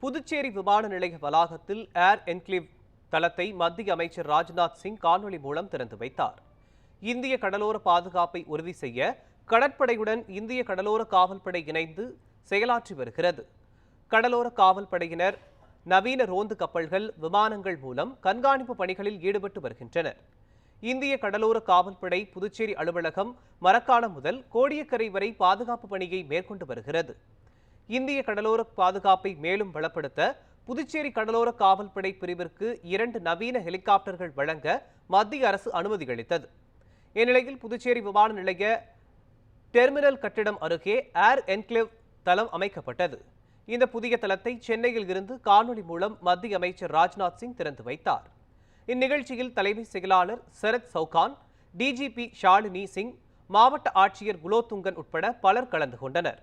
புதுச்சேரி விமான நிலைய வளாகத்தில் ஏர் என்க்ளேவ் தளத்தை மத்திய அமைச்சர் ராஜ்நாத் சிங் காணொலி மூலம் திறந்து வைத்தார். இந்திய கடலோர பாதுகாப்பை உறுதி செய்ய கடற்படையுடன் இந்திய கடலோர காவல்படை இணைந்து செயலாற்றி வருகிறது. கடலோர காவல்படையினர் நவீன ரோந்து கப்பல்கள், விமானங்கள் மூலம் கண்காணிப்பு பணிகளில் ஈடுபட்டு வருகின்றனர். இந்திய கடலோர காவல்படை புதுச்சேரி அலுவலகம் மரக்காணம் முதல் கோடியக்கரை வரை பாதுகாப்பு பணியை மேற்கொண்டு வருகிறது. இந்திய கடலோர பாதுகாப்பை மேலும் பலப்படுத்த புதுச்சேரி கடலோர காவல்படை பிரிவிற்கு 2 நவீன ஹெலிகாப்டர்கள் வழங்க மத்திய அரசு அனுமதி அளித்தது. இந்நிலையில் புதுச்சேரி விமான நிலைய டெர்மினல் கட்டிடம் அருகே ஏர் என்க்ளேவ் தளம் அமைக்கப்பட்டது. இந்த புதிய தளத்தை சென்னையில் இருந்து காணொலி மூலம் மத்திய அமைச்சர் ராஜ்நாத் சிங் திறந்து வைத்தார். இந்நிகழ்ச்சியில் தலைமை செயலாளர் சரத் சவுகான், டிஜிபி ஷாலினி சிங், மாவட்ட ஆட்சியர் குலோத்துங்கன் உட்பட பலர் கலந்து கொண்டனர்.